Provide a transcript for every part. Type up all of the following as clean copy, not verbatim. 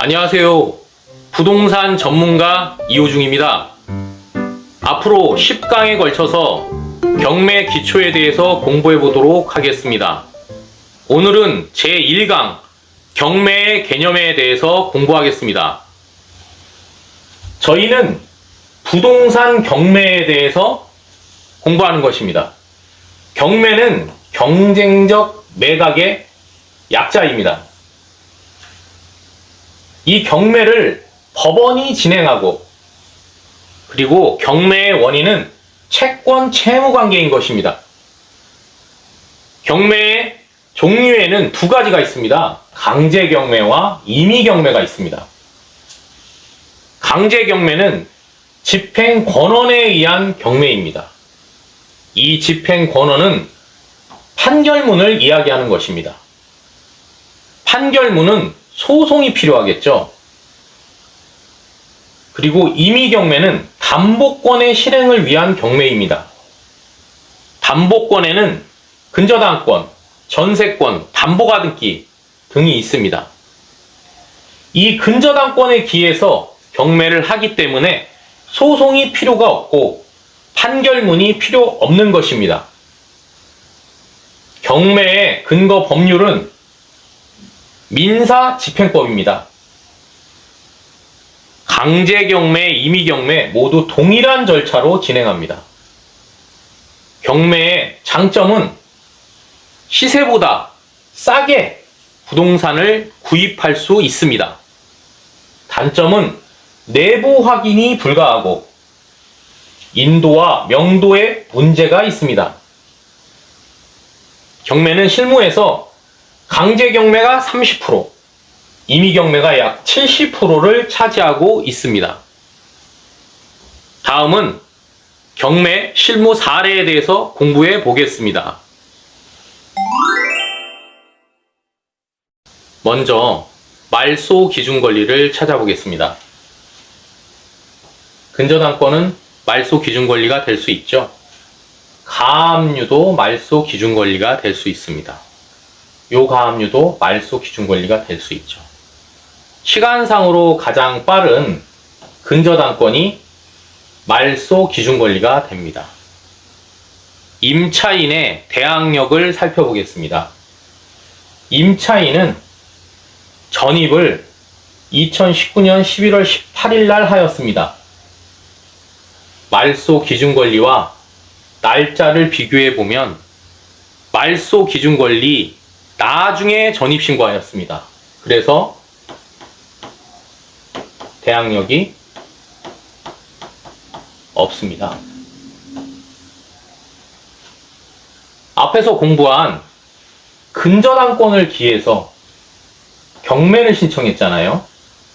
안녕하세요. 부동산 전문가 이호중입니다. 앞으로 10강에 걸쳐서 경매 기초에 대해서 공부해 보도록 하겠습니다. 오늘은 제1강 경매의 개념에 대해서 공부하겠습니다. 저희는 부동산 경매에 대해서 공부하는 것입니다. 경매는 경쟁적 매각의 약자입니다. 이 경매를 법원이 진행하고, 그리고 경매의 원인은 채권 채무 관계인 것입니다. 경매의 종류에는 두 가지가 있습니다. 강제 경매와 임의 경매가 있습니다. 강제 경매는 집행 권원에 의한 경매입니다. 이 집행 권원은 판결문을 이야기하는 것입니다. 판결문은 소송이 필요하겠죠. 그리고 임의 경매는 담보권의 실행을 위한 경매입니다. 담보권에는 근저당권, 전세권, 담보가등기 등이 있습니다. 이 근저당권에 기해서 경매를 하기 때문에 소송이 필요가 없고 판결문이 필요 없는 것입니다. 경매의 근거 법률은 민사집행법입니다. 강제경매, 임의경매 모두 동일한 절차로 진행합니다. 경매의 장점은 시세보다 싸게 부동산을 구입할 수 있습니다. 단점은 내부 확인이 불가하고 인도와 명도에 문제가 있습니다. 경매는 실무에서 강제 경매가 30%, 임의 경매가 약 70%를 차지하고 있습니다. 다음은 경매 실무 사례에 대해서 공부해 보겠습니다. 먼저 말소 기준 권리를 찾아보겠습니다. 근저당권은 말소 기준 권리가 될 수 있죠. 가압류도 말소 기준 권리가 될 수 있습니다. 요 가압류도 말소 기준 권리가 될 수 있죠. 시간상으로 가장 빠른 근저당권이 말소 기준 권리가 됩니다. 임차인의 대항력을 살펴보겠습니다. 임차인은 전입을 2019년 11월 18일 날 하였습니다. 말소 기준 권리와 날짜를 비교해 보면 말소 기준 권리 나중에 전입신고하였습니다. 그래서 대항력이 없습니다. 앞에서 공부한 근저당권을 기해서 경매를 신청했잖아요.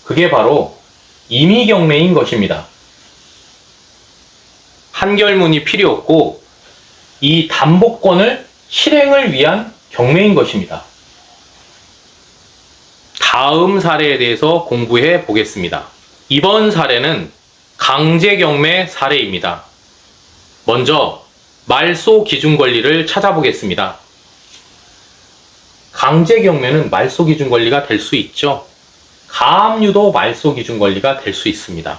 그게 바로 임의 경매인 것입니다. 판결문이 필요 없고 이 담보권을 실행을 위한 경매인 것입니다. 다음 사례에 대해서 공부해 보겠습니다. 이번 사례는 강제 경매 사례입니다. 먼저 말소 기준 권리를 찾아보겠습니다. 강제 경매는 말소 기준 권리가 될 수 있죠. 가압류도 말소 기준 권리가 될 수 있습니다.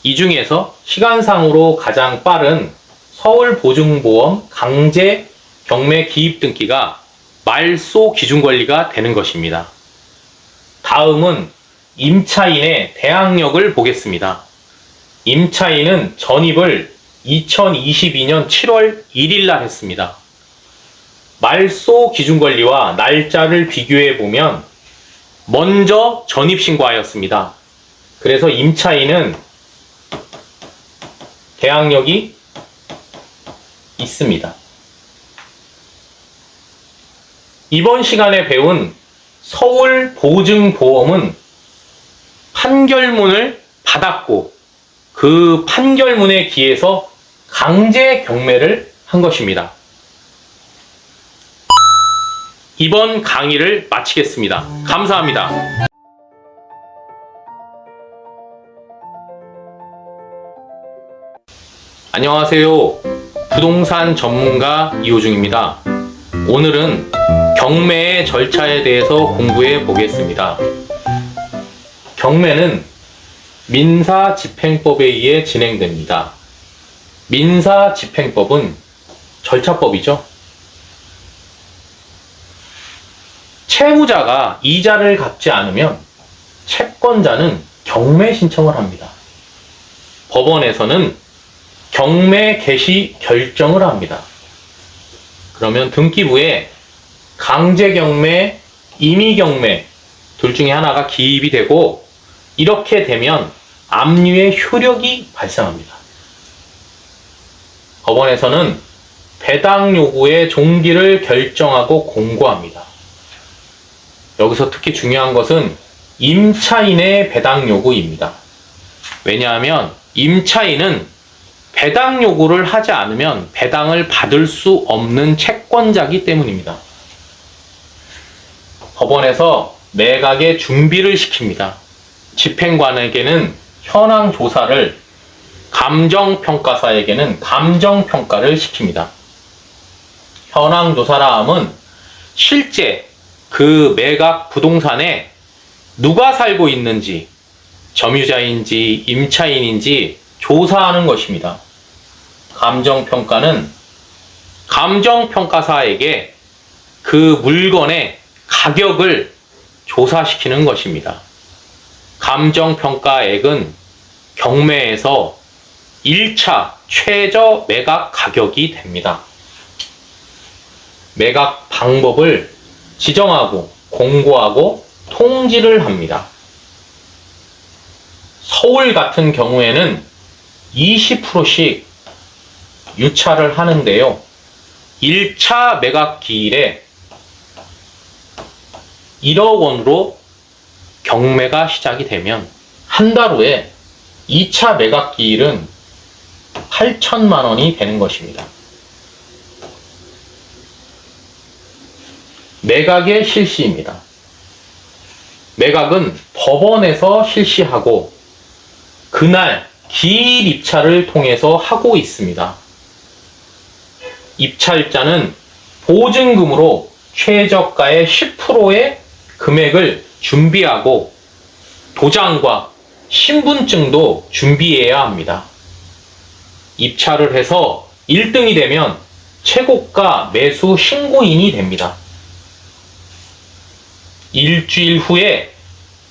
이 중에서 시간상으로 가장 빠른 서울보증보험 강제 경매 기입 등기가 말소 기준 권리가 되는 것입니다. 다음은 임차인의 대항력을 보겠습니다. 임차인은 전입을 2022년 7월 1일 날 했습니다. 말소 기준 권리와 날짜를 비교해 보면 먼저 전입 신고하였습니다. 그래서 임차인은 대항력이 있습니다. 이번 시간에 배운 서울보증보험은 판결문을 받았고 그 판결문에 기해서 강제 경매를 한 것입니다. 이번 강의를 마치겠습니다. 감사합니다. 안녕하세요. 부동산 전문가 이호중입니다. 오늘은 경매의 절차에 대해서 공부해 보겠습니다. 경매는 민사집행법에 의해 진행됩니다. 민사집행법은 절차법이죠. 채무자가 이자를 갚지 않으면 채권자는 경매 신청을 합니다. 법원에서는 경매 개시 결정을 합니다. 그러면 등기부에 강제경매, 임의경매 둘 중에 하나가 기입이 되고 이렇게 되면 압류의 효력이 발생합니다. 법원에서는 배당 요구의 종기를 결정하고 공고합니다. 여기서 특히 중요한 것은 임차인의 배당 요구입니다. 왜냐하면 임차인은 배당 요구를 하지 않으면 배당을 받을 수 없는 채권자이기 때문입니다. 법원에서 매각의 준비를 시킵니다. 집행관에게는 현황 조사를, 감정평가사에게는 감정평가를 시킵니다. 현황 조사라 함은 실제 그 매각 부동산에 누가 살고 있는지, 점유자인지 임차인인지 조사하는 것입니다. 감정평가는 감정평가사에게 그 물건의 가격을 조사시키는 것입니다. 감정평가액은 경매에서 1차 최저 매각 가격이 됩니다. 매각 방법을 지정하고 공고하고 통지를 합니다. 서울 같은 경우에는 20%씩 유찰을 하는데요. 1차 매각 기일에 1억 원으로 경매가 시작이 되면 한 달 후에 2차 매각 기일은 8천만 원이 되는 것입니다. 매각의 실시입니다. 매각은 법원에서 실시하고 그날 기일 입찰을 통해서 하고 있습니다. 입찰자는 보증금으로 최저가의 10%의 금액을 준비하고 도장과 신분증도 준비해야 합니다. 입찰을 해서 1등이 되면 최고가 매수 신고인이 됩니다. 일주일 후에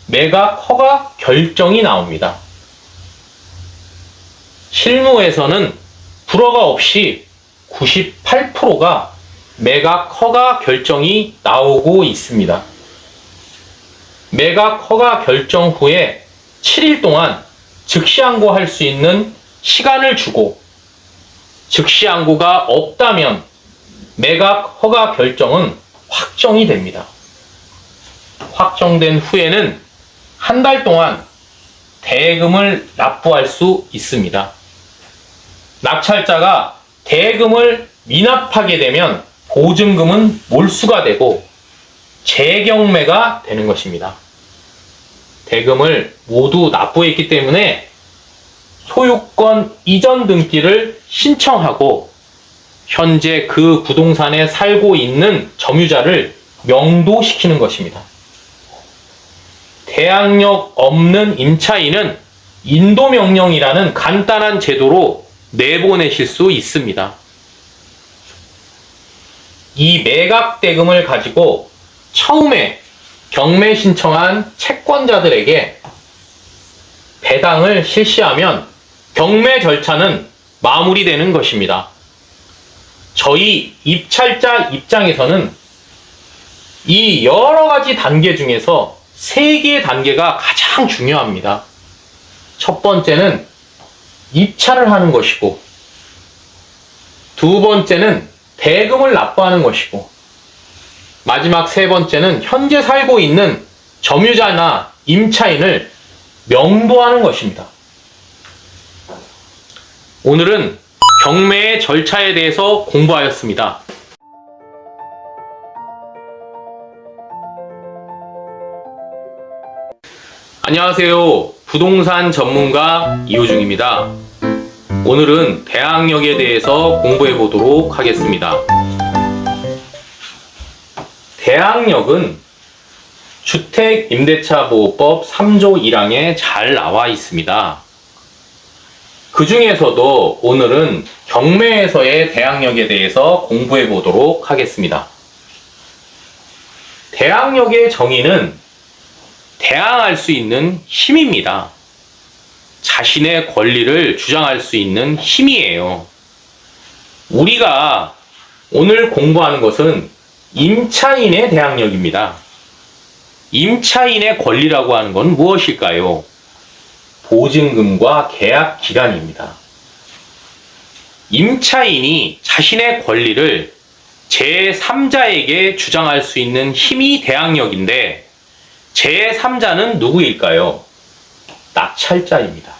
매각 허가 결정이 나옵니다. 실무에서는 불허가 없이 98%가 매각 허가 결정이 나오고 있습니다. 매각 허가 결정 후에 7일 동안 즉시항고할 수 있는 시간을 주고 즉시항고가 없다면 매각 허가 결정은 확정이 됩니다. 확정된 후에는 한 달 동안 대금을 납부할 수 있습니다. 낙찰자가 대금을 미납하게 되면 보증금은 몰수가 되고 재경매가 되는 것입니다. 대금을 모두 납부했기 때문에 소유권 이전 등기를 신청하고 현재 그 부동산에 살고 있는 점유자를 명도시키는 것입니다. 대항력 없는 임차인은 인도명령이라는 간단한 제도로 내보내실 수 있습니다. 이 매각 대금을 가지고 처음에 경매 신청한 채권자들에게 배당을 실시하면 경매 절차는 마무리되는 것입니다. 저희 입찰자 입장에서는 이 여러 가지 단계 중에서 3개의 단계가 가장 중요합니다. 첫 번째는 입찰을 하는 것이고, 두 번째는 대금을 납부하는 것이고, 마지막 세 번째는 현재 살고 있는 점유자나 임차인을 명도하는 것입니다. 오늘은 경매의 절차에 대해서 공부하였습니다. 안녕하세요. 부동산 전문가 이호중입니다. 오늘은 대항력에 대해서 공부해 보도록 하겠습니다. 대항력은 주택임대차보호법 3조 1항에 잘 나와 있습니다. 그 중에서도 오늘은 경매에서의 대항력에 대해서 공부해 보도록 하겠습니다. 대항력의 정의는 대항할 수 있는 힘입니다. 자신의 권리를 주장할 수 있는 힘이에요. 우리가 오늘 공부하는 것은 임차인의 대항력입니다. 임차인의 권리라고 하는 건 무엇일까요? 보증금과 계약 기간입니다. 임차인이 자신의 권리를 제3자에게 주장할 수 있는 힘이 대항력인데 제3자는 누구일까요? 낙찰자입니다.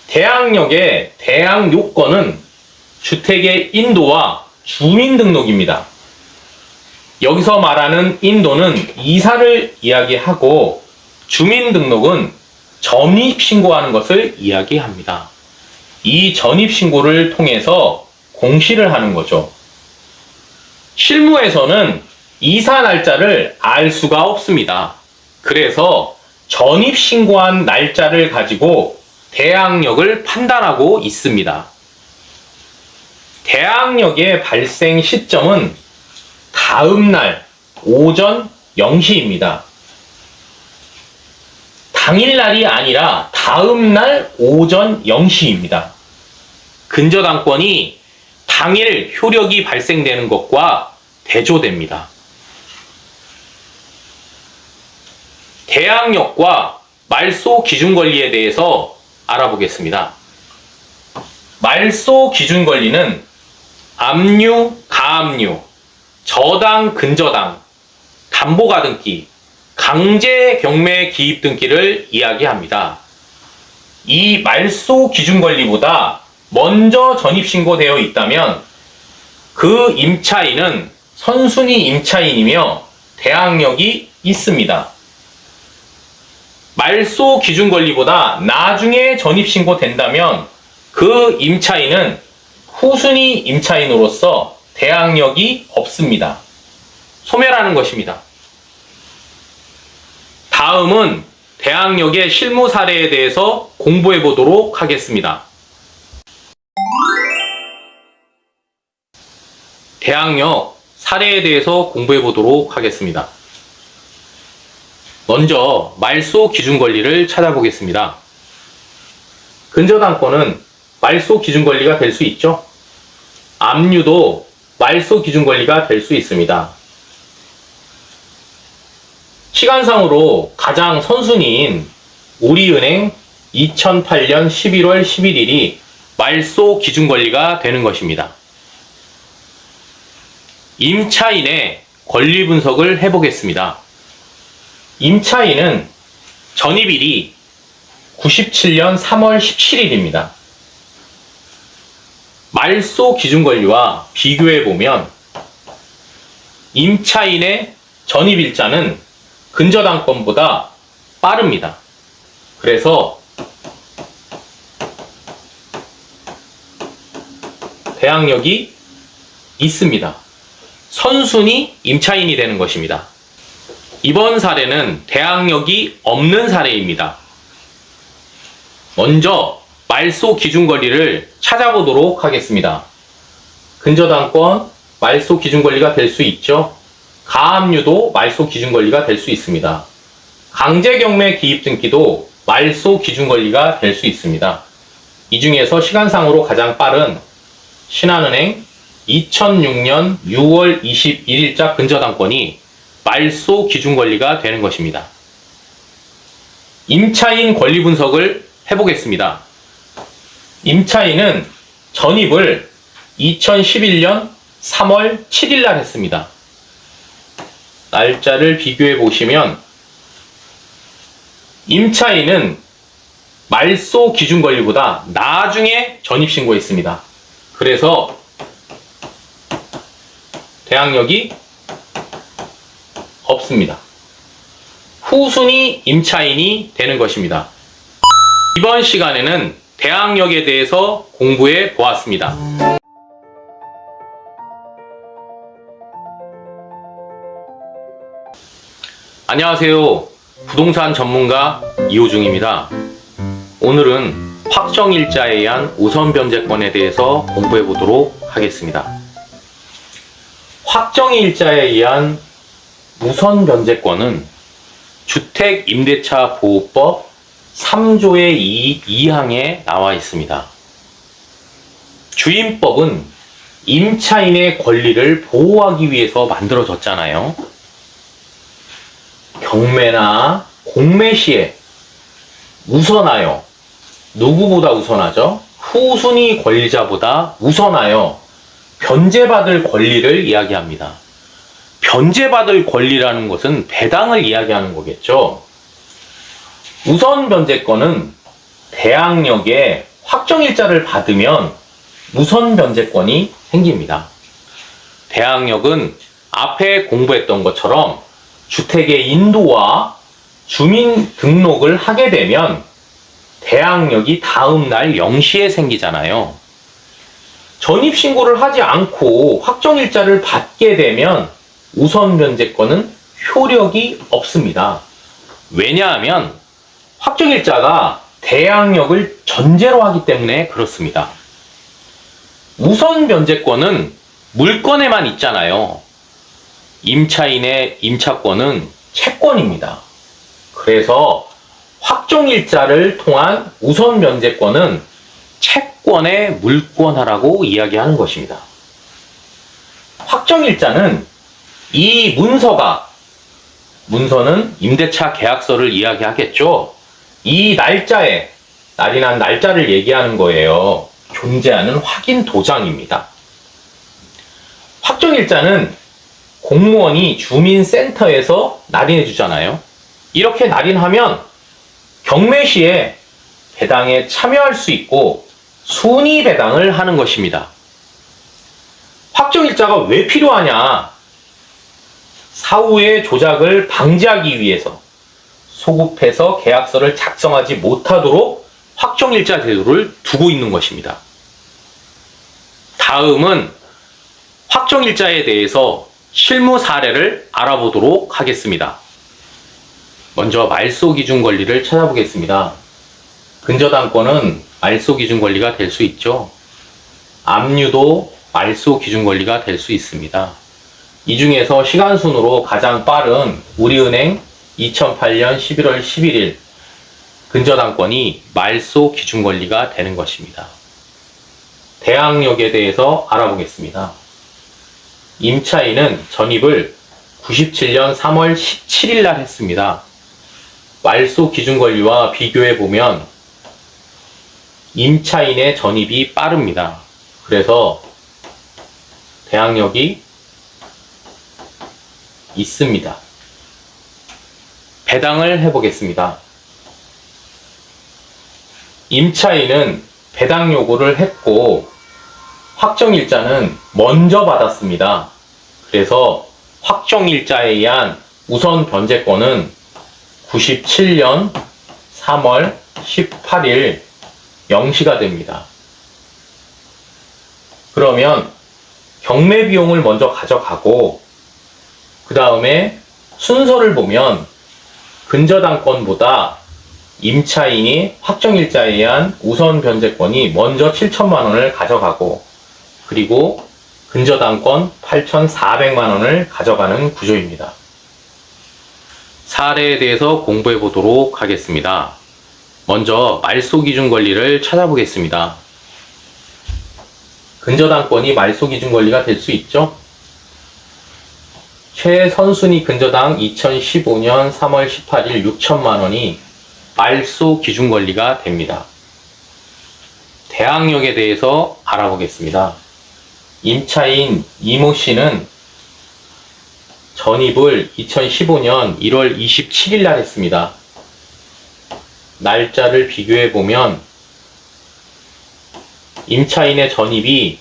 대항력의 대항 요건은 주택의 인도와 주민등록입니다. 여기서 말하는 인도는 이사를 이야기하고 주민등록은 전입신고하는 것을 이야기합니다. 이 전입신고를 통해서 공시를 하는 거죠. 실무에서는 이사 날짜를 알 수가 없습니다. 그래서 전입신고한 날짜를 가지고 대항력을 판단하고 있습니다. 대항력의 발생 시점은 다음날 오전 0시입니다. 당일날이 아니라 다음날 오전 0시입니다. 근저당권이 당일 효력이 발생되는 것과 대조됩니다. 대항력과 말소 기준권리에 대해서 알아보겠습니다. 말소 기준권리는 압류, 가압류, 저당, 근저당, 담보가등기, 강제 경매 기입 등기를 이야기합니다. 이 말소 기준 권리보다 먼저 전입신고되어 있다면 그 임차인은 선순위 임차인이며 대항력이 있습니다. 말소 기준 권리보다 나중에 전입신고된다면 그 임차인은 후순위 임차인으로서 대항력이 없습니다. 소멸하는 것입니다. 다음은 대항력의 실무 사례에 대해서 공부해 보도록 하겠습니다. 대항력 사례에 대해서 공부해 보도록 하겠습니다. 먼저 말소 기준 권리를 찾아보겠습니다. 근저당권은 말소 기준 권리가 될 수 있죠. 압류도 말소 기준 권리가 될 수 있습니다. 시간상으로 가장 선순위인 우리은행 2008년 11월 11일이 말소 기준 권리가 되는 것입니다. 임차인의 권리 분석을 해보겠습니다. 임차인은 전입일이 97년 3월 17일입니다. 말소 기준 권리와 비교해보면 임차인의 전입일자는 근저당권보다 빠릅니다. 그래서 대항력이 있습니다. 선순위 임차인이 되는 것입니다. 이번 사례는 대항력이 없는 사례입니다. 먼저 말소 기준 권리를 찾아보도록 하겠습니다. 근저당권 말소 기준 권리가 될 수 있죠. 가압류도 말소 기준 권리가 될 수 있습니다. 강제경매 기입 등기도 말소 기준 권리가 될 수 있습니다. 이 중에서 시간상으로 가장 빠른 신한은행 2006년 6월 21일자 근저당권이 말소 기준 권리가 되는 것입니다. 임차인 권리 분석을 해보겠습니다. 임차인은 전입을 2011년 3월 7일 날 했습니다. 날짜를 비교해 보시면 임차인은 말소 기준 권리보다 나중에 전입신고했습니다. 그래서 대항력이 없습니다. 후순위 임차인이 되는 것입니다. 이번 시간에는 대항력에 대해서 공부해 보았습니다. 안녕하세요. 부동산 전문가 이호중입니다. 오늘은 확정일자에 의한 우선변제권에 대해서 공부해 보도록 하겠습니다. 확정일자에 의한 우선변제권은 주택임대차보호법 3조의 2항에 나와 있습니다. 주임법은 임차인의 권리를 보호하기 위해서 만들어졌잖아요. 경매나 공매 시에 우선하여, 누구보다 우선하죠? 후순위 권리자보다 우선하여 변제받을 권리를 이야기합니다. 변제받을 권리라는 것은 배당을 이야기하는 거겠죠. 우선 변제권은 대항력에 확정일자를 받으면 우선 변제권이 생깁니다. 대항력은 앞에 공부했던 것처럼 주택의 인도와 주민 등록을 하게 되면 대항력이 다음날 0시에 생기잖아요. 전입신고를 하지 않고 확정일자를 받게 되면 우선 변제권은 효력이 없습니다. 왜냐하면 확정일자가 대항력을 전제로 하기 때문에 그렇습니다. 우선 변제권은 물건에만 있잖아요. 임차인의 임차권은 채권입니다. 그래서 확정일자를 통한 우선 변제권은 채권의 물권화라고 이야기하는 것입니다. 확정일자는 이 문서는 임대차 계약서를 이야기하겠죠. 이 날짜에, 날인한 날짜를 얘기하는 거예요. 존재하는 확인 도장입니다. 확정일자는 공무원이 주민센터에서 날인해 주잖아요. 이렇게 날인하면 경매 시에 배당에 참여할 수 있고 순위 배당을 하는 것입니다. 확정일자가 왜 필요하냐? 사후의 조작을 방지하기 위해서 소급해서 계약서를 작성하지 못하도록 확정일자 제도를 두고 있는 것입니다. 다음은 확정일자에 대해서 실무 사례를 알아보도록 하겠습니다. 먼저 말소기준권리를 찾아보겠습니다. 근저당권은 말소기준권리가 될 수 있죠. 압류도 말소기준권리가 될 수 있습니다. 이 중에서 시간순으로 가장 빠른 우리은행 2008년 11월 11일 근저당권이 말소기준권리가 되는 것입니다. 대항력에 대해서 알아보겠습니다. 임차인은 전입을 97년 3월 17일 날 했습니다. 말소기준권리와 비교해 보면 임차인의 전입이 빠릅니다. 그래서 대항력이 있습니다. 배당을 해보겠습니다. 임차인은 배당 요구를 했고 확정일자는 먼저 받았습니다. 그래서 확정일자에 의한 우선 변제권은 97년 3월 18일 0시가 됩니다. 그러면 경매 비용을 먼저 가져가고 그 다음에 순서를 보면 근저당권보다 임차인이 확정일자에 의한 우선 변제권이 먼저 7천만 원을 가져가고 그리고 근저당권 8,400만 원을 가져가는 구조입니다. 사례에 대해서 공부해 보도록 하겠습니다. 먼저 말소기준권리를 찾아보겠습니다. 근저당권이 말소기준권리가 될 수 있죠. 최선순위 근저당 2015년 3월 18일 6천만 원이 말소기준권리가 됩니다. 대항력에 대해서 알아보겠습니다. 임차인 이모 씨는 전입을 2015년 1월 27일 날 했습니다. 날짜를 비교해 보면 임차인의 전입이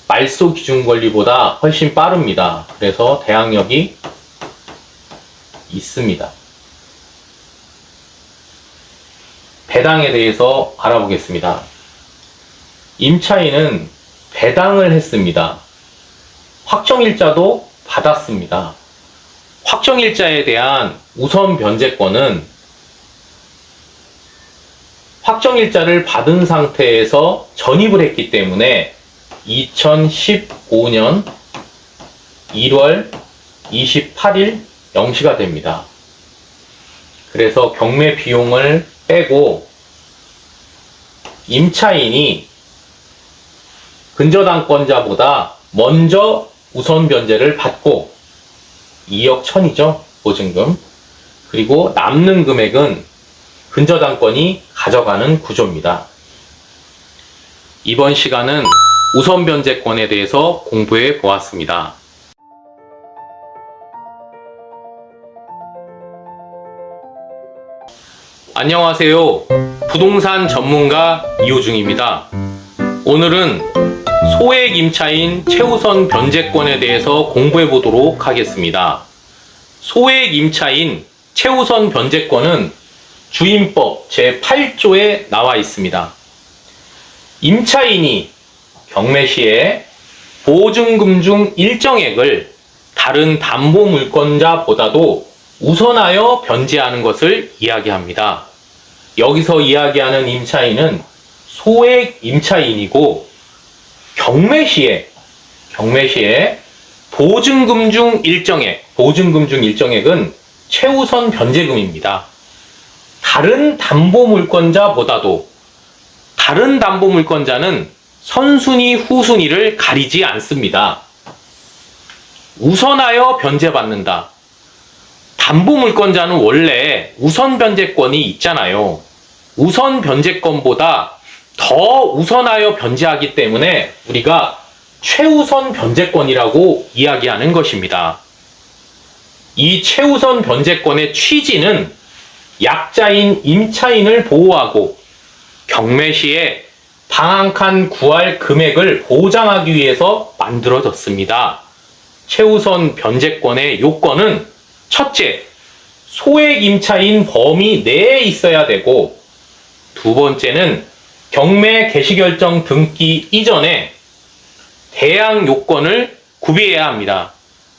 말소기준권리보다 훨씬 빠릅니다. 그래서 대항력이 있습니다. 배당에 대해서 알아보겠습니다. 임차인은 배당을 했습니다. 확정일자도 받았습니다. 확정일자에 대한 우선 변제권은 확정일자를 받은 상태에서 전입을 했기 때문에 2015년 1월 28일 0시가 됩니다. 그래서 경매 비용을 빼고 임차인이 근저당권자보다 먼저 우선 변제를 받고 2억 1천이죠. 보증금. 그리고 남는 금액은 근저당권이 가져가는 구조입니다. 이번 시간은 우선 변제권에 대해서 공부해 보았습니다. 안녕하세요. 부동산 전문가 이호중입니다. 오늘은 소액 임차인 최우선 변제권에 대해서 공부해 보도록 하겠습니다. 소액 임차인 최우선 변제권은 주임법 제8조에 나와 있습니다. 임차인이 경매 시에 보증금 중 일정액을 다른 담보물권자보다도 우선하여 변제하는 것을 이야기합니다. 여기서 이야기하는 임차인은 소액 임차인이고 경매 시에 보증금 중 일정액은 최우선 변제금입니다. 다른 담보물권자보다도 다른 담보물권자는 선순위, 후순위를 가리지 않습니다. 우선하여 변제받는다. 담보물권자는 원래 우선 변제권이 있잖아요. 우선 변제권보다 더 우선하여 변제하기 때문에 우리가 최우선 변제권이라고 이야기하는 것입니다. 이 최우선 변제권의 취지는 약자인 임차인을 보호하고 경매 시에 방한칸 구할 금액을 보장하기 위해서 만들어졌습니다. 최우선 변제권의 요건은 첫째, 소액 임차인 범위 내에 있어야 되고, 두 번째는 경매 개시결정 등기 이전에 대항 요건을 구비해야 합니다.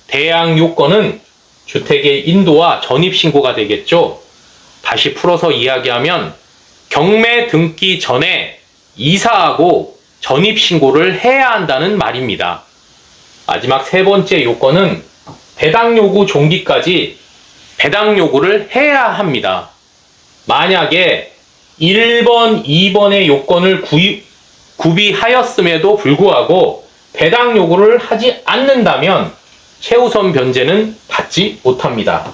대항 요건은 주택의 인도와 전입신고가 되겠죠. 다시 풀어서 이야기하면 경매 등기 전에 이사하고 전입신고를 해야 한다는 말입니다. 마지막 세 번째 요건은 배당 요구 종기까지 배당 요구를 해야 합니다. 만약에 1번, 2번의 요건을 구비하였음에도 불구하고 배당 요구를 하지 않는다면 최우선 변제는 받지 못합니다.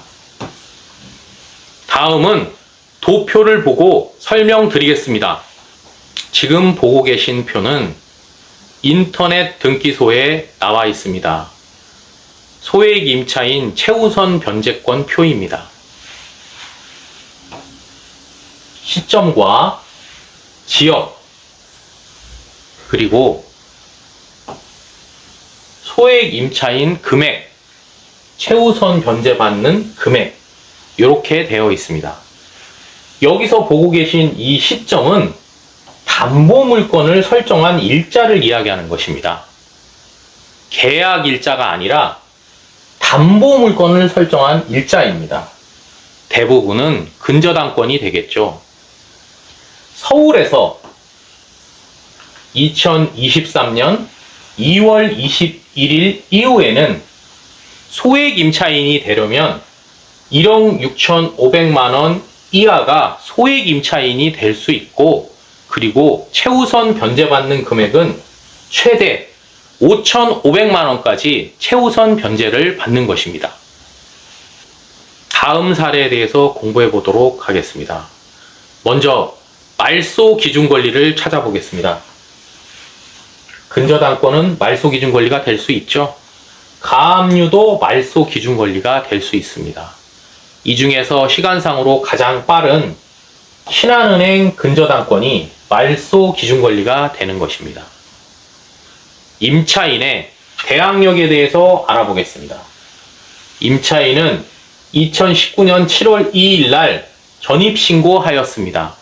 다음은 도표를 보고 설명드리겠습니다. 지금 보고 계신 표는 인터넷 등기소에 나와 있습니다. 소액 임차인 최우선 변제권 표입니다. 시점과 지역, 그리고 소액 임차인 금액, 최우선 변제받는 금액, 이렇게 되어 있습니다. 여기서 보고 계신 이 시점은 담보물권을 설정한 일자를 이야기하는 것입니다. 계약 일자가 아니라 담보물권을 설정한 일자입니다. 대부분은 근저당권이 되겠죠. 서울에서 2023년 2월 21일 이후에는 소액 임차인이 되려면 1억 6,500만 원 이하가 소액 임차인이 될 수 있고, 그리고 최우선 변제받는 금액은 최대 5,500만 원까지 최우선 변제를 받는 것입니다. 다음 사례에 대해서 공부해 보도록 하겠습니다. 먼저 말소 기준 권리를 찾아보겠습니다. 근저당권은 말소 기준 권리가 될 수 있죠. 가압류도 말소 기준 권리가 될 수 있습니다. 이 중에서 시간상으로 가장 빠른 신한은행 근저당권이 말소 기준 권리가 되는 것입니다. 임차인의 대항력에 대해서 알아보겠습니다. 임차인은 2019년 7월 2일 날 전입신고하였습니다.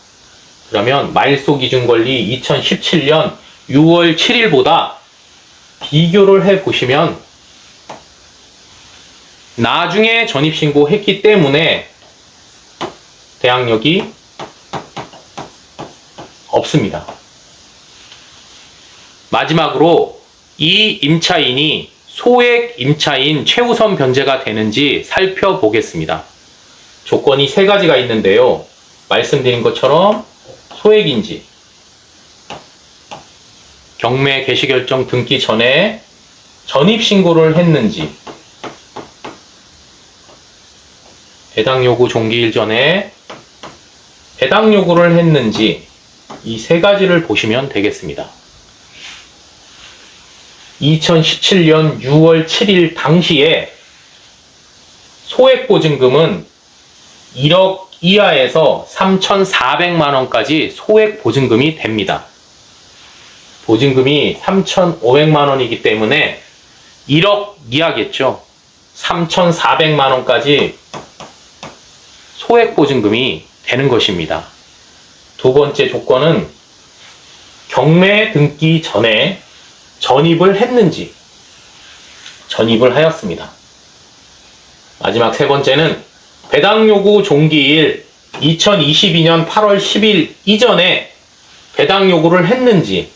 그러면 말소 기준 권리 2017년 6월 7일보다 비교를 해보시면 나중에 전입신고했기 때문에 대항력이 없습니다. 마지막으로 이 임차인이 소액 임차인 최우선 변제가 되는지 살펴보겠습니다. 조건이 세 가지가 있는데요. 말씀드린 것처럼 소액인지, 경매 개시결정 등기 전에 전입신고를 했는지, 배당 요구 종기일 전에 배당 요구를 했는지, 이 세 가지를 보시면 되겠습니다. 2017년 6월 7일 당시에 소액보증금은 1억 이하에서 3,400만원까지 소액보증금이 됩니다. 보증금이 3,500만원이기 때문에 1억 이하겠죠. 3,400만원까지 소액보증금이 되는 것입니다. 두 번째 조건은 경매 등기 전에 전입을 했는지, 전입을 하였습니다. 마지막 세 번째는 배당 요구 종기일 2022년 8월 10일 이전에 배당 요구를 했는지,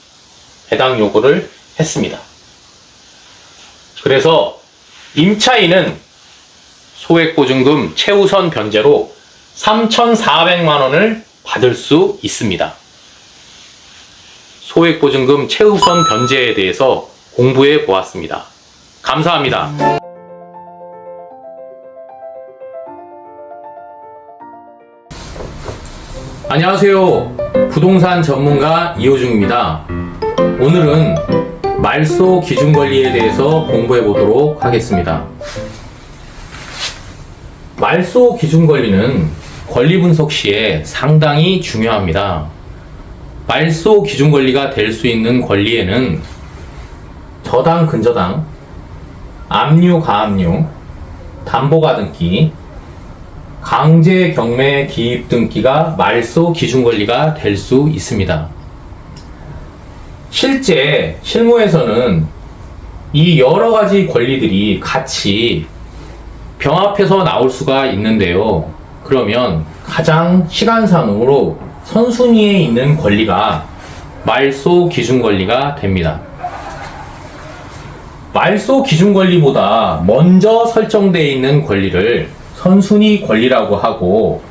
배당 요구를 했습니다. 그래서 임차인은 소액보증금 최우선 변제로 3,400만원을 받을 수 있습니다. 소액보증금 최우선 변제에 대해서 공부해 보았습니다. 감사합니다. 안녕하세요. 부동산 전문가 이호중입니다. 오늘은 말소 기준권리에 대해서 공부해 보도록 하겠습니다. 말소 기준권리는 권리 분석 시에 상당히 중요합니다. 말소 기준권리가 될 수 있는 권리에는 저당, 근저당, 압류, 가압류, 담보가등기, 강제 경매 기입 등기가 말소 기준권리가 될 수 있습니다. 실제 실무에서는 이 여러 가지 권리들이 같이 병합해서 나올 수가 있는데요. 그러면 가장 시간상으로 선순위에 있는 권리가 말소 기준권리가 됩니다. 말소 기준권리보다 먼저 설정되어 있는 권리를 선순위 권리라고 하고,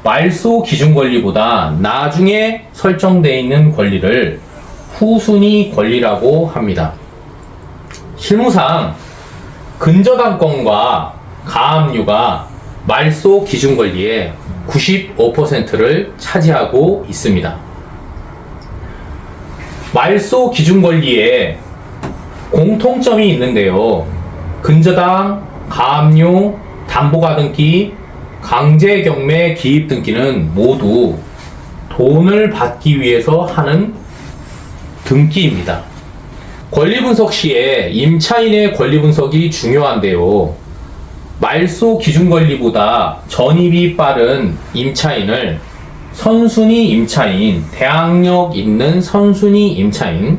말소 기준권리보다 나중에 설정되어 있는 권리를 후순위 권리라고 합니다. 실무상 근저당권과 가압류가 말소 기준권리의 95%를 차지하고 있습니다. 말소 기준권리에 공통점이 있는데요. 근저당, 가압류, 담보가등기, 강제경매 기입등기는 모두 돈을 받기 위해서 하는 등기입니다. 권리분석 시에 임차인의 권리분석이 중요한데요. 말소 기준권리보다 전입이 빠른 임차인을 선순위 임차인, 대항력 있는 선순위 임차인,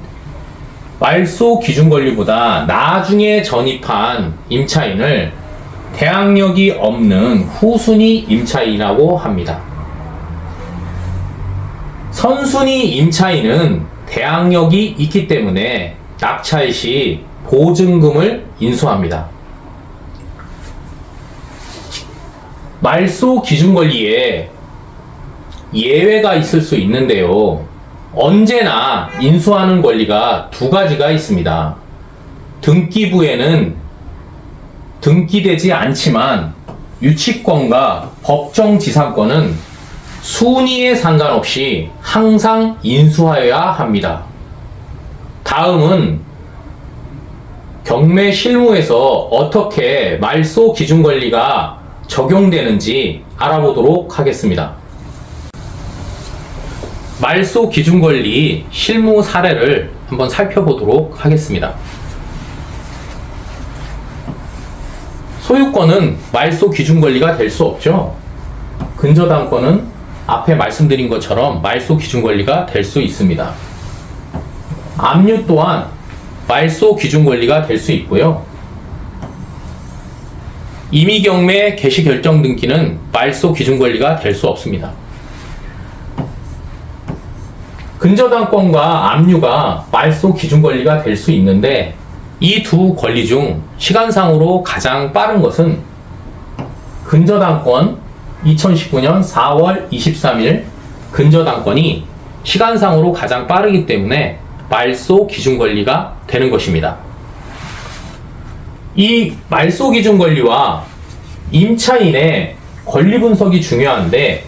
말소 기준권리보다 나중에 전입한 임차인을 대항력이 없는 후순위 임차인이라고 합니다. 선순위 임차인은 대항력이 있기 때문에 낙찰 시 보증금을 인수합니다. 말소 기준권리에 예외가 있을 수 있는데요. 언제나 인수하는 권리가 두 가지가 있습니다. 등기부에는 등기되지 않지만 유치권과 법정지상권은 순위에 상관없이 항상 인수하여야 합니다. 다음은 경매 실무에서 어떻게 말소 기준권리가 적용되는지 알아보도록 하겠습니다. 말소 기준권리 실무 사례를 한번 살펴보도록 하겠습니다. 소유권은 말소 기준권리가 될 수 없죠. 근저당권은 앞에 말씀드린 것처럼 말소 기준권리가 될 수 있습니다. 압류 또한 말소 기준권리가 될 수 있고요. 임의경매 개시결정 등기는 말소 기준권리가 될 수 없습니다. 근저당권과 압류가 말소 기준권리가 될 수 있는데 이 두 권리 중 시간상으로 가장 빠른 것은 근저당권 2019년 4월 23일 근저당권이 시간상으로 가장 빠르기 때문에 말소 기준권리가 되는 것입니다. 이 말소 기준권리와 임차인의 권리 분석이 중요한데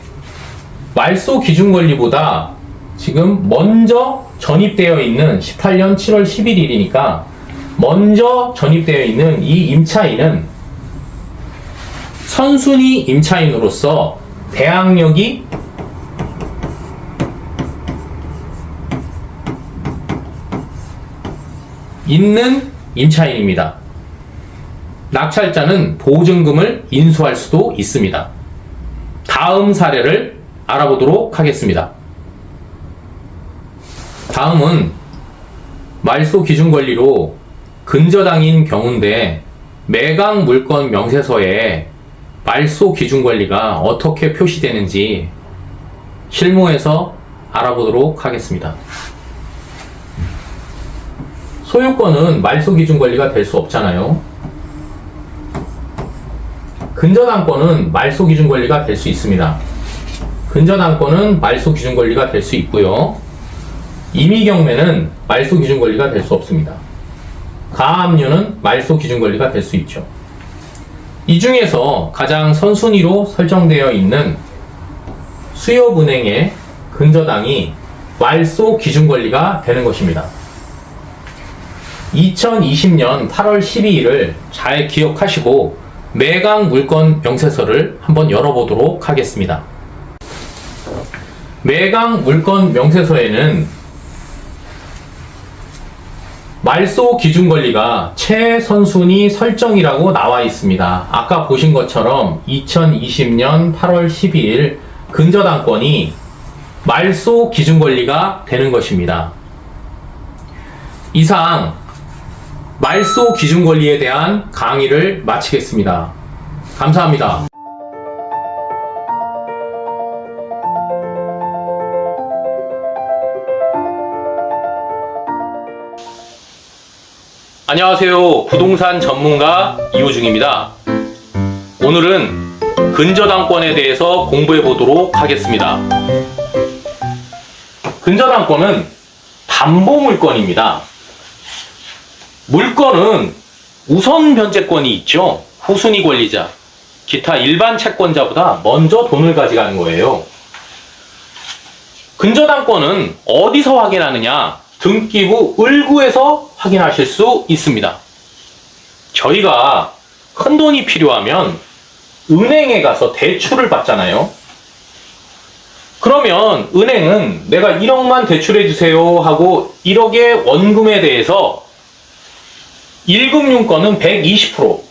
말소 기준권리보다 지금 먼저 전입되어 있는 18년 7월 11일이니까 먼저 전입되어 있는 이 임차인은 선순위 임차인으로서 대항력이 있는 임차인입니다. 낙찰자는 보증금을 인수할 수도 있습니다. 다음 사례를 알아보도록 하겠습니다. 다음은 말소 기준 권리로 근저당인 경우인데 매각 물건 명세서에 말소 기준 권리가 어떻게 표시되는지 실무에서 알아보도록 하겠습니다. 소유권은 말소 기준 권리가 될 수 없잖아요. 근저당권은 말소 기준 권리가 될 수 있습니다. 근저당권은 말소 기준 권리가 될 수 있고요. 임의경매는 말소 기준 권리가 될 수 없습니다. 가압류는 말소 기준 권리가 될 수 있죠. 이 중에서 가장 선순위로 설정되어 있는 수협은행의 근저당이 말소 기준 권리가 되는 것입니다. 2020년 8월 12일을 잘 기억하시고 매각 물건 명세서를 한번 열어보도록 하겠습니다. 매각 물건 명세서에는 말소 기준 권리가 최선순위 설정이라고 나와 있습니다. 아까 보신 것처럼 2020년 8월 12일 근저당권이 말소 기준 권리가 되는 것입니다. 이상 말소 기준 권리에 대한 강의를 마치겠습니다. 감사합니다. 안녕하세요. 부동산 전문가 이호중입니다. 오늘은 근저당권에 대해서 공부해 보도록 하겠습니다. 근저당권은 담보물건입니다. 물건은 우선 변제권이 있죠. 후순위 권리자, 기타 일반 채권자보다 먼저 돈을 가져가는 거예요. 근저당권은 어디서 확인하느냐? 등기부 을구에서 확인하실 수 있습니다. 저희가 큰 돈이 필요하면 은행에 가서 대출을 받잖아요. 그러면 은행은 내가 1억만 대출해 주세요 하고 1억의 원금에 대해서 1금융권은 120%,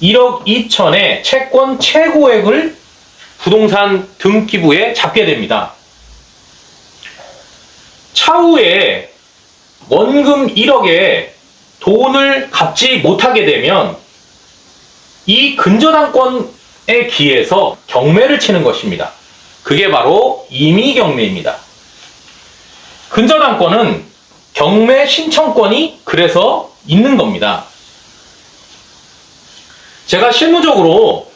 1억 2천의 채권 최고액을 부동산 등기부에 잡게 됩니다. 차후에 원금 1억에 돈을 갚지 못하게 되면 이 근저당권에 기해서 경매를 치는 것입니다. 그게 바로 임의경매입니다. 근저당권은 경매 신청권이 그래서 있는 겁니다. 제가 실무적으로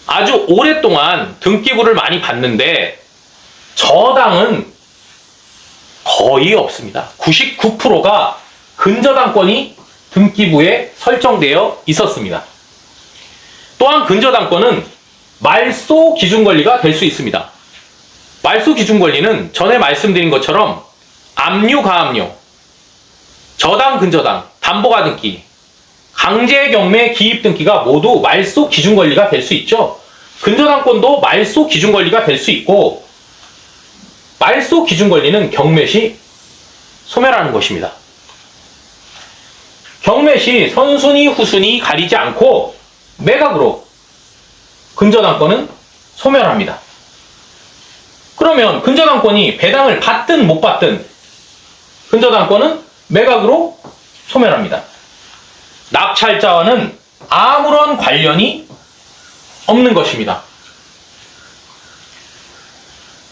아주 오랫동안 등기부를 많이 봤는데 저당은 거의 없습니다. 99%가 근저당권이 등기부에 설정되어 있었습니다. 또한 근저당권은 말소 기준 권리가 될 수 있습니다. 말소 기준 권리는 전에 말씀드린 것처럼 압류, 가압류, 저당, 근저당, 담보가 등기, 강제 경매 기입 등기가 모두 말소 기준 권리가 될 수 있죠. 근저당권도 말소 기준 권리가 될 수 있고 말소 기준 권리는 경매 시 소멸하는 것입니다. 경매 시 선순위, 후순위 가리지 않고 매각으로 근저당권은 소멸합니다. 그러면 근저당권이 배당을 받든 못 받든 근저당권은 매각으로 소멸합니다. 낙찰자와는 아무런 관련이 없는 것입니다.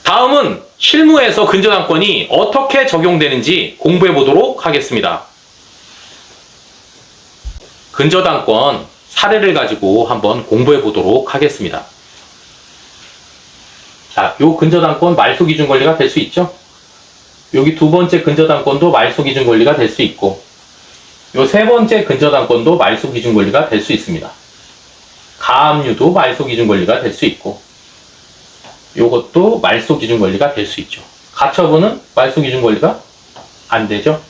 다음은 실무에서 근저당권이 어떻게 적용되는지 공부해 보도록 하겠습니다. 근저당권 사례를 가지고 한번 공부해 보도록 하겠습니다. 자, 요 근저당권 말소기준 권리가 될 수 있죠? 여기 두 번째 근저당권도 말소기준 권리가 될 수 있고, 요 세 번째 근저당권도 말소기준 권리가 될 수 있습니다. 가압류도 말소기준 권리가 될 수 있고, 요것도 말소기준 권리가 될 수 있죠. 가처분은 말소기준 권리가 안 되죠.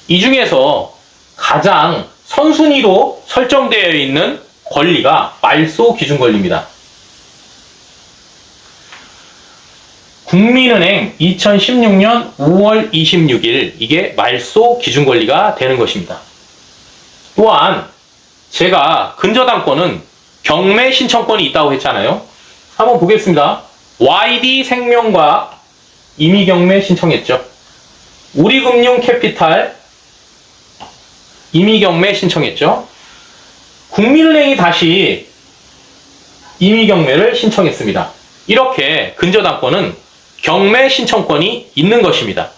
이 중에서 가장 선순위로 설정되어 있는 권리가 말소기준 권리입니다. 국민은행 2016년 5월 26일 이게 말소기준권리가 되는 것입니다. 또한 제가 근저당권은 경매 신청권이 있다고 했잖아요. 한번 보겠습니다. YD생명과학 임의경매 신청했죠. 우리금융캐피탈 임의경매 신청했죠. 국민은행이 다시 임의경매를 신청했습니다. 이렇게 근저당권은 경매 신청권이 있는 것입니다.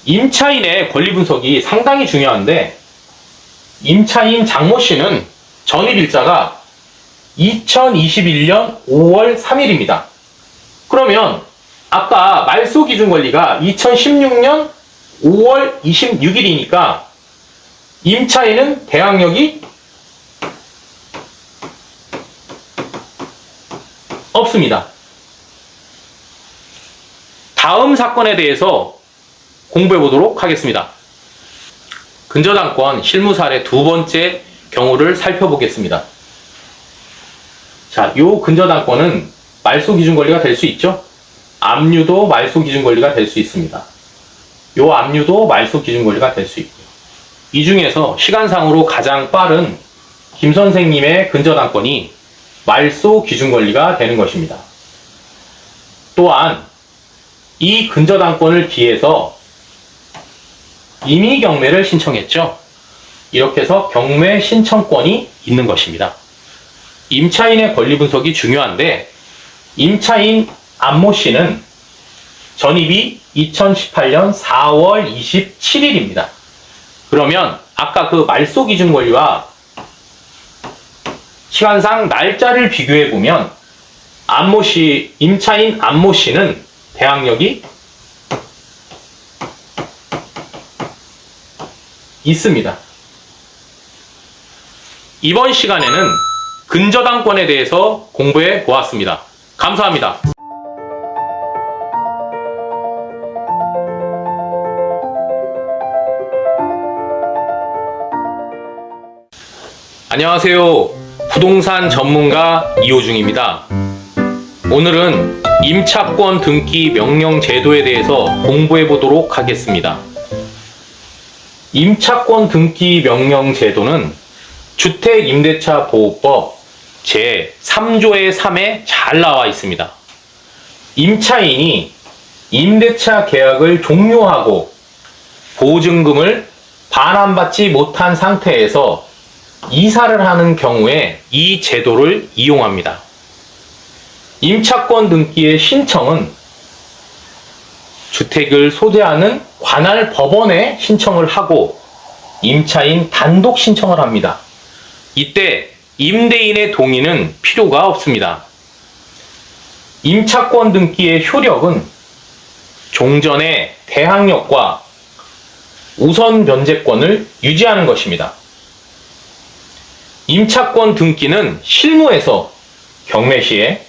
임차인의 권리 분석이 상당히 중요한데, 임차인 장모 씨는 전입일자가 2021년 5월 3일입니다. 그러면 아까 말소기준권리가 2016년 5월 26일이니까 임차인은 대항력이 없습니다. 다음 사건에 대해서 공부해 보도록 하겠습니다. 근저당권 실무 사례 두 번째 경우를 살펴보겠습니다. 자, 요 근저당권은 말소기준권리가 될 수 있죠? 압류도 말소기준권리가 될 수 있습니다. 요 압류도 말소기준권리가 될 수 있고요. 이 중에서 시간상으로 가장 빠른 김 선생님의 근저당권이 말소기준권리가 되는 것입니다. 또한 이 근저당권을 기해서 임의경매를 신청했죠. 이렇게 해서 경매 신청권이 있는 것입니다. 임차인의 권리 분석이 중요한데, 임차인 안모 씨는 전입이 2018년 4월 27일입니다. 그러면 아까 그 말소기준권리와 시간상 날짜를 비교해 보면 안모 씨, 임차인 안모 씨는 대항력이 있습니다. 이번 시간에는 근저당권에 대해서 공부해 보았습니다. 감사합니다. 안녕하세요. 부동산 전문가 이호중입니다. 오늘은 임차권 등기 명령 제도에 대해서 공부해 보도록 하겠습니다. 임차권 등기 명령 제도는 주택임대차 보호법 제3조의 3에 잘 나와 있습니다. 임차인이 임대차 계약을 종료하고 보증금을 반환받지 못한 상태에서 이사를 하는 경우에 이 제도를 이용합니다. 임차권 등기의 신청은 주택을 소재하는 관할 법원에 신청을 하고 임차인 단독 신청을 합니다. 이때 임대인의 동의는 필요가 없습니다. 임차권 등기의 효력은 종전의 대항력과 우선 변제권을 유지하는 것입니다. 임차권 등기는 실무에서 경매 시에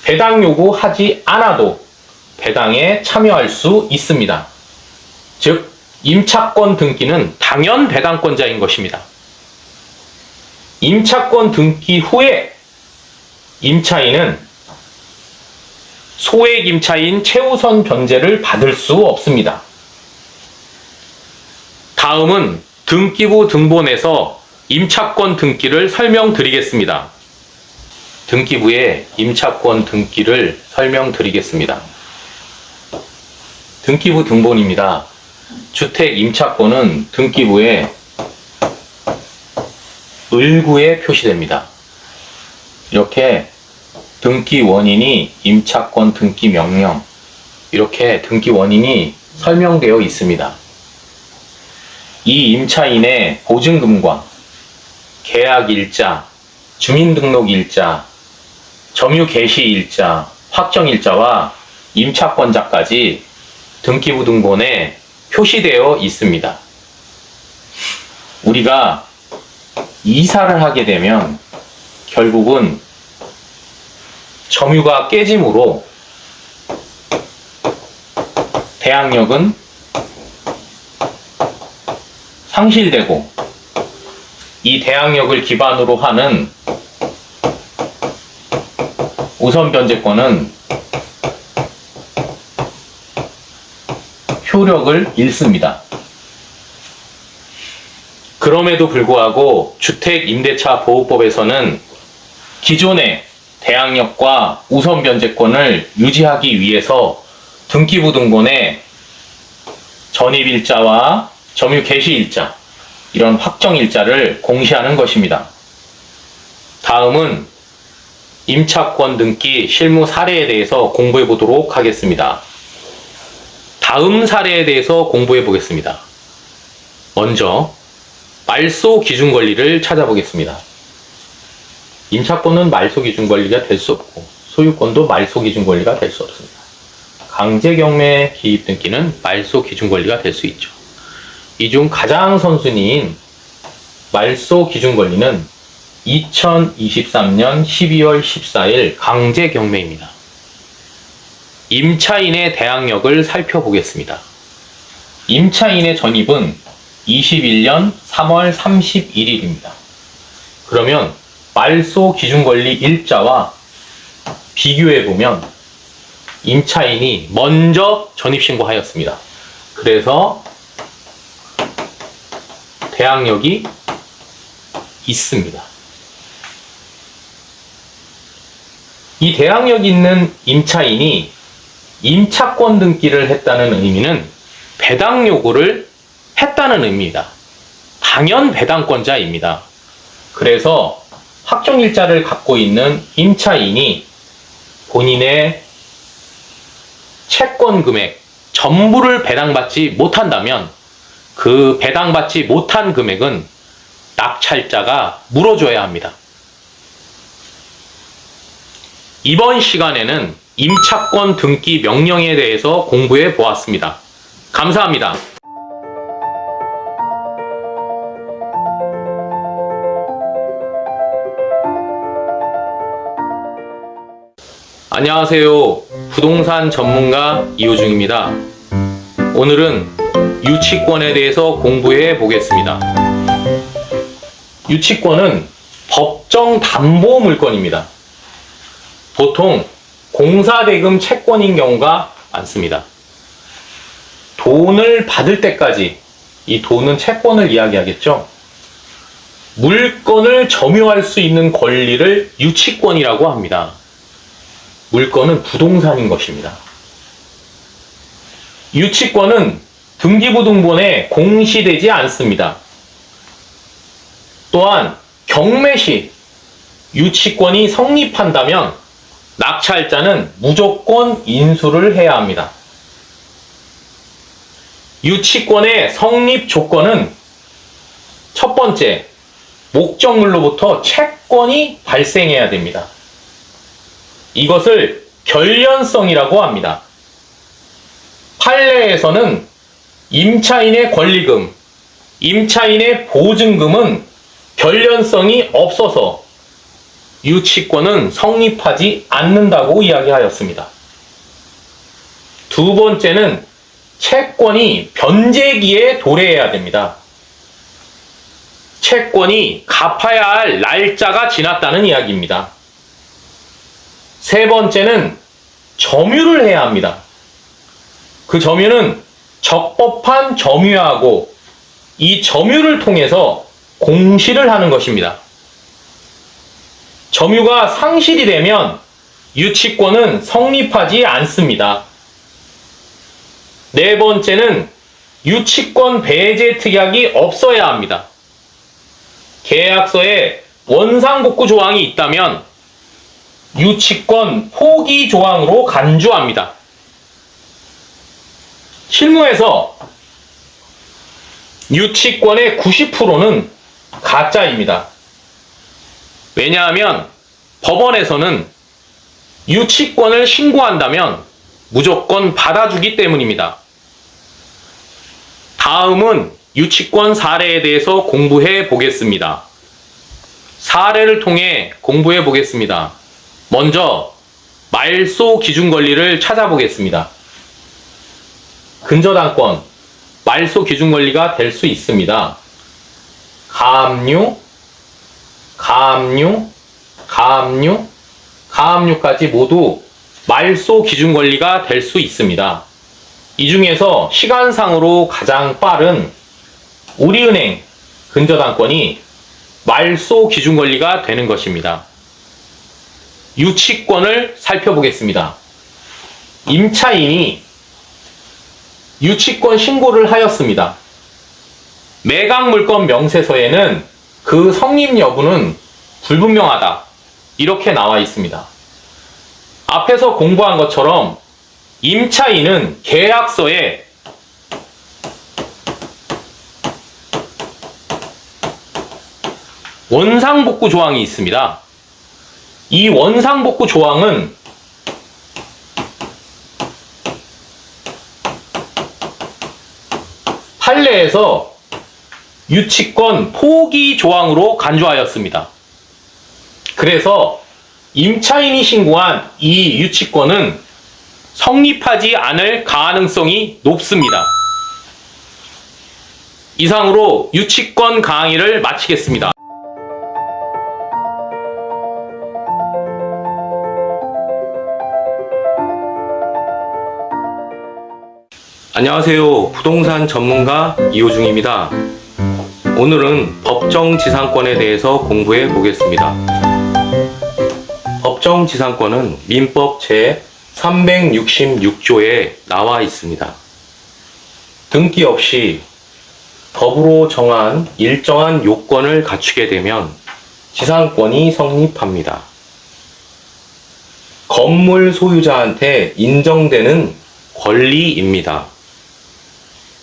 배당 요구하지 않아도 배당에 참여할 수 있습니다. 즉, 임차권 등기는 당연 배당권자인 것입니다. 임차권 등기 후에 임차인은 소액 임차인 최우선 변제를 받을 수 없습니다. 다음은 등기부 등본에서 임차권 등기를 설명드리겠습니다. 등기부의 임차권 등기를 설명드리겠습니다. 등기부 등본입니다. 주택 임차권은 등기부에 을구에 표시됩니다. 이렇게 등기 원인이 임차권 등기 명령, 이렇게 등기 원인이 설명되어 있습니다. 이 임차인의 보증금과 계약 일자, 주민등록 일자, 점유 개시 일자, 확정 일자와 임차권자까지 등기부 등본에 표시되어 있습니다. 우리가 이사를 하게 되면 결국은 점유가 깨짐으로 대항력은 상실되고, 이 대항력을 기반으로 하는 우선 변제권은 효력을 잃습니다. 그럼에도 불구하고 주택임대차보호법에서는 기존의 대항력과 우선 변제권을 유지하기 위해서 등기부 등본에 전입일자와 점유 개시일자, 이런 확정일자를 공시하는 것입니다. 다음은 임차권 등기 실무 사례에 대해서 공부해 보도록 하겠습니다. 다음 사례에 대해서 공부해 보겠습니다. 먼저 말소 기준 권리를 찾아보겠습니다. 임차권은 말소 기준 권리가 될 수 없고 소유권도 말소 기준 권리가 될 수 없습니다. 강제 경매 기입 등기는 말소 기준 권리가 될 수 있죠. 이 중 가장 선순위인 말소 기준 권리는 2023년 12월 14일 강제 경매입니다. 임차인의 대항력을 살펴보겠습니다. 임차인의 전입은 21년 3월 31일입니다. 그러면 말소 기준 권리 일자와 비교해보면 임차인이 먼저 전입신고하였습니다. 그래서 대항력이 있습니다. 이 대항력 있는 임차인이 임차권 등기를 했다는 의미는 배당 요구를 했다는 의미입니다. 당연 배당권자입니다. 그래서 확정일자를 갖고 있는 임차인이 본인의 채권 금액 전부를 배당받지 못한다면 그 배당받지 못한 금액은 낙찰자가 물어줘야 합니다. 이번 시간에는 임차권 등기 명령에 대해서 공부해 보았습니다. 감사합니다. 안녕하세요. 부동산 전문가 이호중입니다. 오늘은 유치권에 대해서 공부해 보겠습니다. 유치권은 법정 담보 물건입니다. 보통 공사대금 채권인 경우가 많습니다. 돈을 받을 때까지, 이 돈은 채권을 이야기하겠죠. 물건을 점유할 수 있는 권리를 유치권이라고 합니다. 물건은 부동산인 것입니다. 유치권은 등기부 등본에 공시되지 않습니다. 또한 경매 시 유치권이 성립한다면 낙찰자는 무조건 인수를 해야 합니다. 유치권의 성립 조건은 첫 번째, 목적물로부터 채권이 발생해야 됩니다. 이것을 결련성이라고 합니다. 판례에서는 임차인의 권리금, 임차인의 보증금은 결련성이 없어서 유치권은 성립하지 않는다고 이야기하였습니다. 두 번째는 채권이 변제기에 도래해야 됩니다. 채권이 갚아야 할 날짜가 지났다는 이야기입니다. 세 번째는 점유를 해야 합니다. 그 점유는 적법한 점유하고 이 점유를 통해서 공시를 하는 것입니다. 점유가 상실이 되면 유치권은 성립하지 않습니다. 네 번째는 유치권 배제 특약이 없어야 합니다. 계약서에 원상복구 조항이 있다면 유치권 포기 조항으로 간주합니다. 실무에서 유치권의 90%는 가짜입니다. 왜냐하면 법원에서는 유치권을 신고한다면 무조건 받아주기 때문입니다. 다음은 유치권 사례에 대해서 공부해 보겠습니다. 사례를 통해 공부해 보겠습니다. 먼저 말소 기준 권리를 찾아보겠습니다. 근저당권, 말소 기준 권리가 될 수 있습니다. 가압류, 가압류, 가압류, 가압류까지 모두 말소 기준 권리가 될 수 있습니다. 이 중에서 시간상으로 가장 빠른 우리은행 근저당권이 말소 기준 권리가 되는 것입니다. 유치권을 살펴보겠습니다. 임차인이 유치권 신고를 하였습니다. 매각물건 명세서에는 그 성립 여부는 불분명하다, 이렇게 나와 있습니다. 앞에서 공부한 것처럼 임차인은 계약서에 원상복구 조항이 있습니다. 이 원상복구 조항은 판례에서 유치권 포기 조항으로 간주하였습니다. 그래서 임차인이 신고한 이 유치권은 성립하지 않을 가능성이 높습니다. 이상으로 유치권 강의를 마치겠습니다. 안녕하세요. 부동산 전문가 이호중입니다. 오늘은 법정지상권에 대해서 공부해 보겠습니다. 법정지상권은 민법 제 366조에 나와 있습니다. 등기 없이 법으로 정한 일정한 요건을 갖추게 되면 지상권이 성립합니다. 건물 소유자한테 인정되는 권리입니다.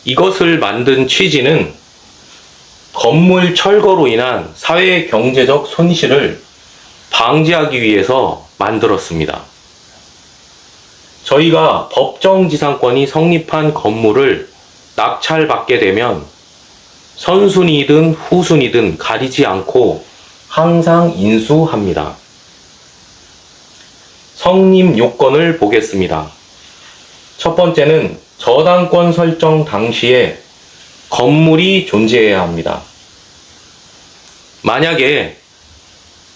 이것을 만든 취지는 건물 철거로 인한 사회 경제적 손실을 방지하기 위해서 만들었습니다. 저희가 법정지상권이 성립한 건물을 낙찰받게 되면 선순위든 후순위든 가리지 않고 항상 인수합니다. 성립 요건을 보겠습니다. 첫 번째는 저당권 설정 당시에 건물이 존재해야 합니다. 만약에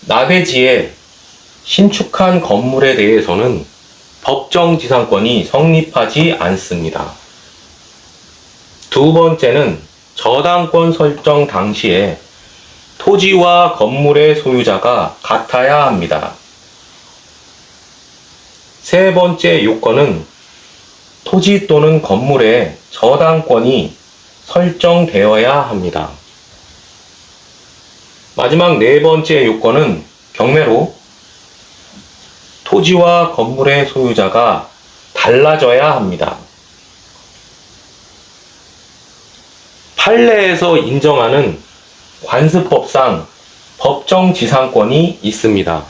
나대지에 신축한 건물에 대해서는 법정지상권이 성립하지 않습니다. 두 번째는 저당권 설정 당시에 토지와 건물의 소유자가 같아야 합니다. 세 번째 요건은 토지 또는 건물의 저당권이 설정되어야 합니다. 마지막 네 번째 요건은 경매로 토지와 건물의 소유자가 달라져야 합니다. 판례에서 인정하는 관습법상 법정지상권이 있습니다.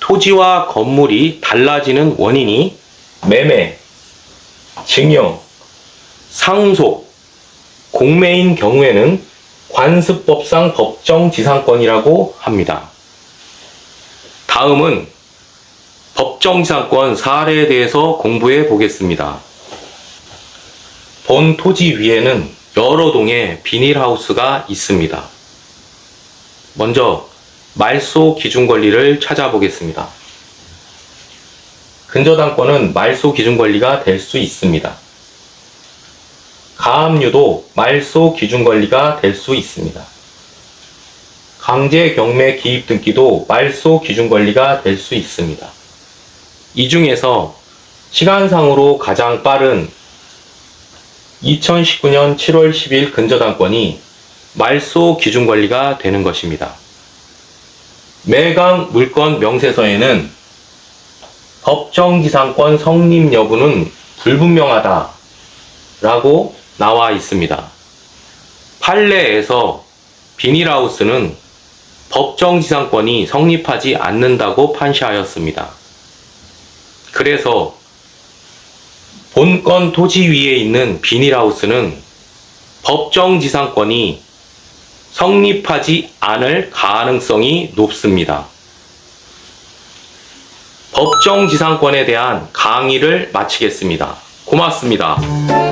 토지와 건물이 달라지는 원인이 매매, 증여, 상속, 공매인 경우에는 관습법상 법정지상권이라고 합니다. 다음은 법정지상권 사례에 대해서 공부해 보겠습니다. 본 토지 위에는 여러 동의 비닐하우스가 있습니다. 먼저 말소 기준 권리를 찾아보겠습니다. 근저당권은 말소 기준 권리가 될 수 있습니다. 가압류도 말소 기준 권리가 될 수 있습니다. 강제 경매 기입 등기도 말소 기준 권리가 될 수 있습니다. 이 중에서 시간상으로 가장 빠른 2019년 7월 10일 근저당권이 말소 기준권리가 되는 것입니다. 매각 물건 명세서에는 법정지상권 성립 여부는 불분명하다 라고 나와 있습니다. 판례에서 비닐하우스는 법정지상권이 성립하지 않는다고 판시하였습니다. 그래서 본건 토지 위에 있는 비닐하우스는 법정지상권이 성립하지 않을 가능성이 높습니다. 법정지상권에 대한 강의를 마치겠습니다. 고맙습니다.